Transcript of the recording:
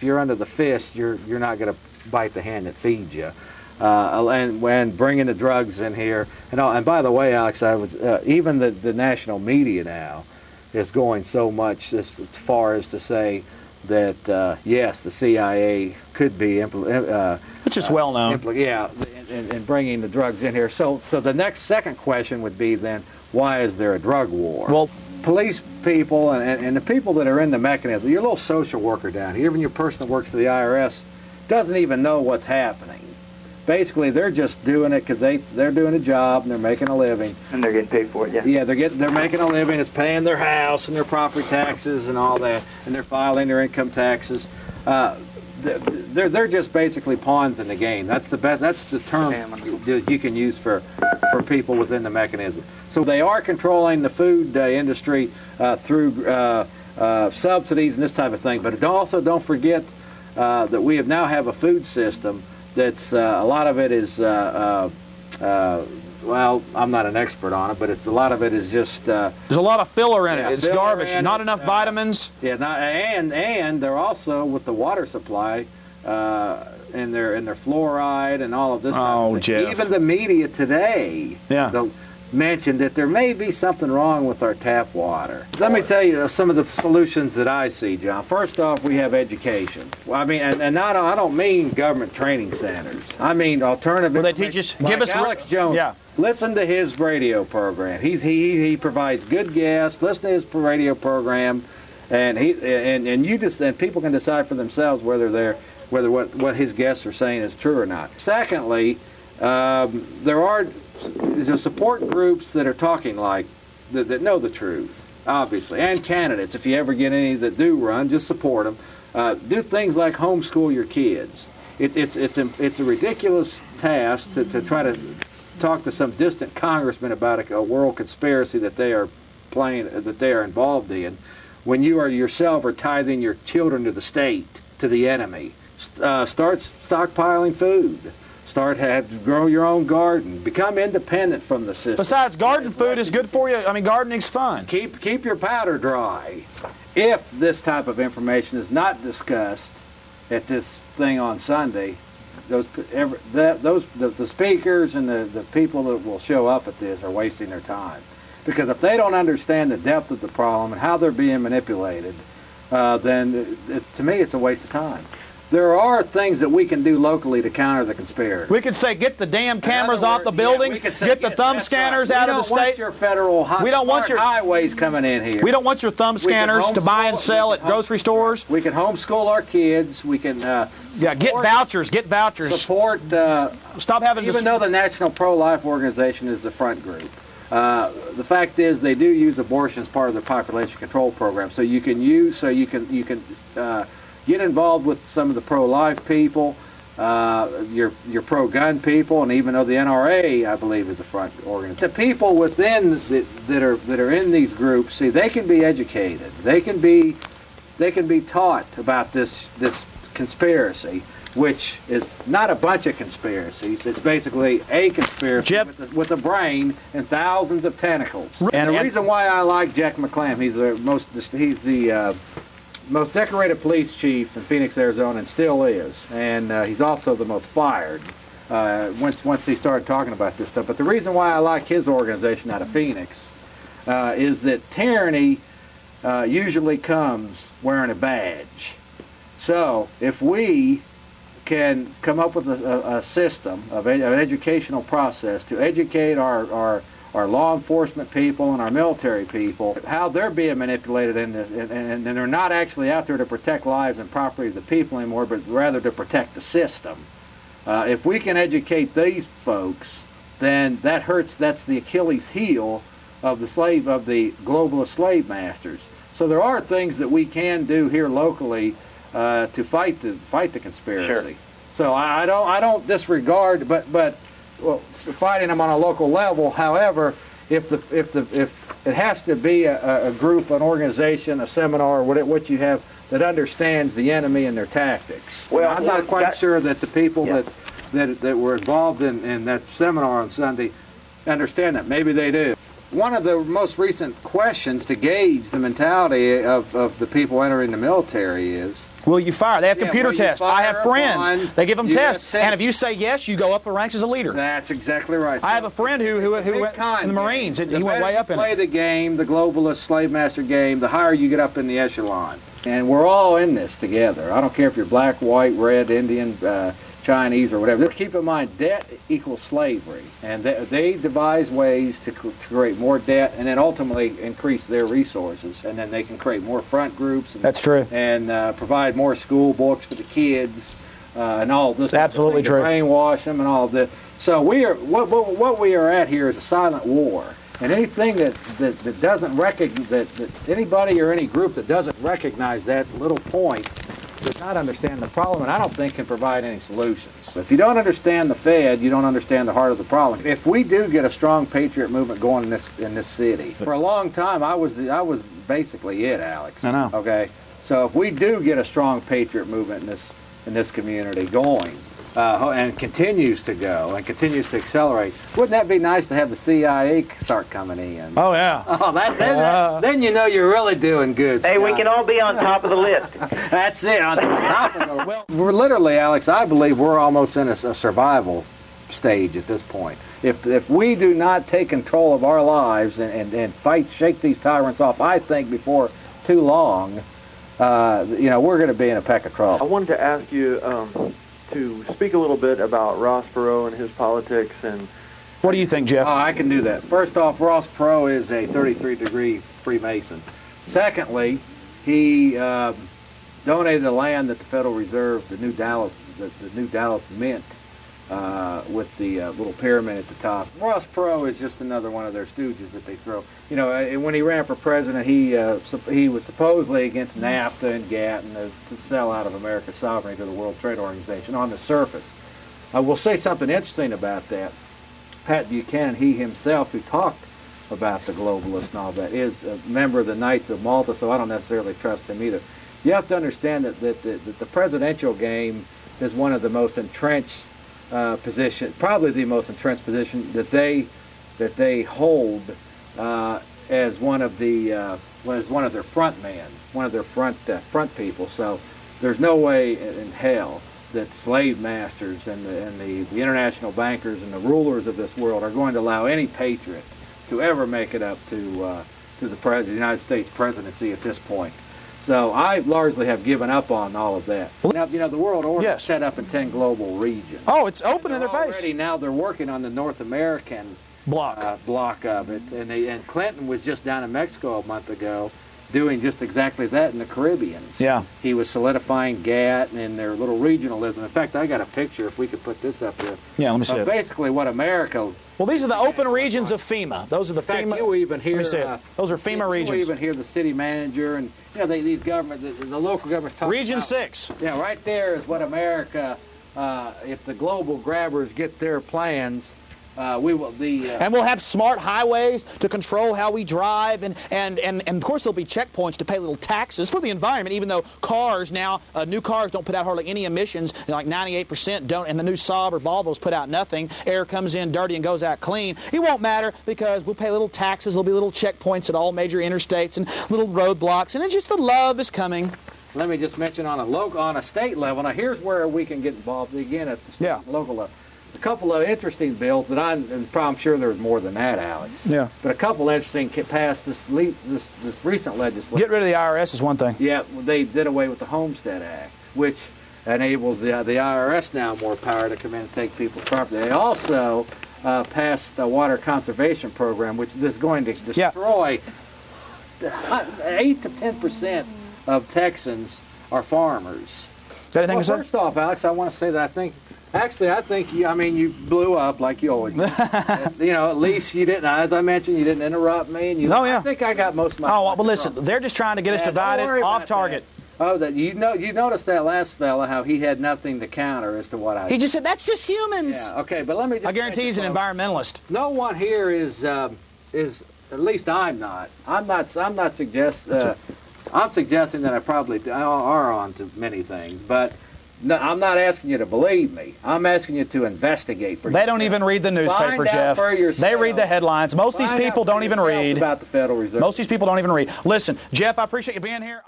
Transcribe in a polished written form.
you're under the fist, you're not going to bite the hand that feeds you. And bringing the drugs in here, and by the way, Alex, even the national media now is going so much as far as to say that yes, the CIA could be which is well known. In bringing the drugs in here. So the second question would be then, why is there a drug war? Well, police people and the people that are in the mechanism, your little social worker down here, even your person that works for the IRS, doesn't even know what's happening. Basically, they're just doing it because they're doing a job and they're making a living. And they're getting paid for it, yeah. Yeah, they're making a living. It's paying their house and their property taxes and all that, and they're filing their income taxes. They're just basically pawns in the game. That's the best. That's the term that you can use for people within the mechanism. So they are controlling the food industry through subsidies and this type of thing. But also don't forget that we now have a food system that's a lot of it is well, I'm not an expert on it, but a lot of it is just there's a lot of filler in it. It's garbage. Not enough vitamins. Yeah, and they're also with the water supply and their fluoride and all of this. Oh, Jeff. Even the media today mentioned that there may be something wrong with our tap water. Let me tell you some of the solutions that I see, John. First off, we have education. Well, I mean, and I don't mean government training centers. I mean alternative. Well, they teach us. Like give us Alex Jones. Yeah. Listen to his radio program. He provides good guests. Listen to his radio program, and people can decide for themselves whether what his guests are saying is true or not. Secondly, there are support groups that are talking like that know the truth, obviously, and candidates. If you ever get any that do run, just support them. Do things like homeschool your kids. It's a ridiculous task to try to talk to some distant congressman about a world conspiracy that they are involved in, when you yourself are tithing your children to the state, to the enemy. Start stockpiling food. Grow your own garden. Become independent from the system. Besides, garden food is good for you. I mean, gardening's fun. Keep your powder dry. If this type of information is not discussed at this thing on Sunday, the speakers and the people that will show up at this are wasting their time. Because if they don't understand the depth of the problem and how they're being manipulated, then to me it's a waste of time. There are things that we can do locally to counter the conspiracy. We could say, get the damn cameras off the buildings, get the thumb scanners out of the state. We don't want your federal highways coming in here. We don't want your thumb scanners to buy and sell at grocery stores. We can homeschool our kids. We can get vouchers. Get vouchers. Support. Stop having. Even though the National Pro-Life Organization is the front group, the fact is they do use abortion as part of their population control program. So you can get involved with some of the pro-life people, your pro-gun people, and even though the NRA, I believe, is a front organization. The people within that are in these groups, see, they can be educated. They can be taught about this conspiracy, which is not a bunch of conspiracies. It's basically a conspiracy with a brain and thousands of tentacles. And the reason why I like Jack McClam, he's the most decorated police chief in Phoenix, Arizona, and still is. And he's also the most fired once he started talking about this stuff. But the reason why I like his organization out of Phoenix is that tyranny usually comes wearing a badge. So if we can come up with a system of an educational process to educate our law enforcement people and our military people, how they're being manipulated and they're not actually out there to protect lives and property of the people anymore, but rather to protect the system. If we can educate these folks, then that's the Achilles heel of the globalist slave masters. So there are things that we can do here locally to fight the conspiracy. Sure. So I don't disregard, but fighting them on a local level. However, if it has to be a group, an organization, a seminar, what you have that understands the enemy and their tactics. Well, I'm not quite sure that the people that were involved in that seminar on Sunday understand that. Maybe they do. One of the most recent questions to gauge the mentality of the people entering the military is, Will you fire? They have computer tests. I have friends. They give them tests. And if you say yes, you go up the ranks as a leader. That's exactly right. I have a friend who went in the Marines. He went way up in it. Play the game, the globalist slave master game, the higher you get up in the echelon. And we're all in this together. I don't care if you're black, white, red, Indian, Chinese, or whatever. Keep in mind, debt equals slavery. And they devise ways to create more debt and then ultimately increase their resources. And then they can create more front groups. And, that's true. And provide more school books for the kids and all this. It's absolutely true. Brainwash them and all this. So what we are at here is a silent war. And anything that doesn't recognize, that anybody or any group that doesn't recognize that little point does not understand the problem, and I don't think can provide any solutions. If you don't understand the Fed, you don't understand the heart of the problem. If we do get a strong patriot movement going in this city, for a long time I was basically it, Alex. I know. Okay, so if we do get a strong patriot movement in this community going, and continues to go and continues to accelerate, wouldn't that be nice to have the CIA start coming in? Oh, yeah. Oh, then you know you're really doing good, Scott. Hey, we can all be on top of the list. That's it, on top of the Well, we're literally, Alex, I believe we're almost in a survival stage at this point. If we do not take control of our lives and shake these tyrants off, I think before too long, we're going to be in a peck of trouble. I wanted to ask you to speak a little bit about Ross Perot and his politics. And what do you think, Jeff? Oh, I can do that. First off, Ross Perot is a 33-degree Freemason. Secondly, he donated the land that the Federal Reserve, the New Dallas Mint, with the little pyramid at the top. Ross Perot is just another one of their stooges that they throw. You know, when he ran for president, he was supposedly against NAFTA and GATT and to sell out of America's sovereignty to the World Trade Organization on the surface. I will say something interesting about that. Pat Buchanan, he himself, who talked about the globalists and all that, is a member of the Knights of Malta, so I don't necessarily trust him either. You have to understand that the presidential game is one of the most entrenched position, probably the most entrenched position that they hold as one of their front men, one of their front people. So there's no way in hell that slave masters and the international bankers and the rulers of this world are going to allow any patriot to ever make it up to the United States presidency at this point. So I largely have given up on all of that. Now, the world order is set up in 10 global regions. Oh, it's open in their face. Now they're working on the North American block of it. And Clinton was just down in Mexico a month ago doing just exactly that in the Caribbean. Yeah. He was solidifying GATT and their little regionalism. In fact, I got a picture, if we could put this up here. Yeah, let me see it. Basically what America... Well, these are the open regions of FEMA. Those are the FEMA... In fact, you even hear... Those are FEMA regions. You even hear the city manager and, these government, the local governments talk Region about, 6. Yeah, right there is what America, if the global grabbers get their plans... we will and we'll have smart highways to control how we drive, and of course there'll be checkpoints to pay little taxes for the environment, even though cars now, new cars don't put out hardly any emissions, like 98% don't, and the new Saab or Volvos put out nothing. Air comes in dirty and goes out clean. It won't matter because we'll pay little taxes, there'll be little checkpoints at all major interstates and little roadblocks, and it's just the love is coming. Let me just mention on a state level, now here's where we can get involved again at the state and local level. A couple of interesting bills that I'm sure there's more than that, Alex. Yeah. But a couple interesting passed this recent legislation. Get rid of the IRS is one thing. Yeah, they did away with the Homestead Act, which enables the IRS now more power to come in and take people's property. They also passed a water conservation program, which is going to destroy 8 to 10% of Texans are farmers. First off, Alex, I want to say that I think you blew up like you always do. At least you didn't, as I mentioned, you didn't interrupt me. And I think I got most of my... Oh, well, listen, they're just trying to get us divided, off target. That. Oh, you noticed that last fella, how he had nothing to counter as to what I... He just said, that's just humans. Yeah, okay, but let me just... I guarantee he's an environmentalist. No one here is, at least I'm not. I'm suggesting that I probably are on to many things, but... No, I'm not asking you to believe me. I'm asking you to investigate for yourself. They don't even read the newspaper, Jeff. They read the headlines. Most of these people don't even read. About the Federal Reserve. Most of these people don't even read. Listen, Jeff, I appreciate you being here.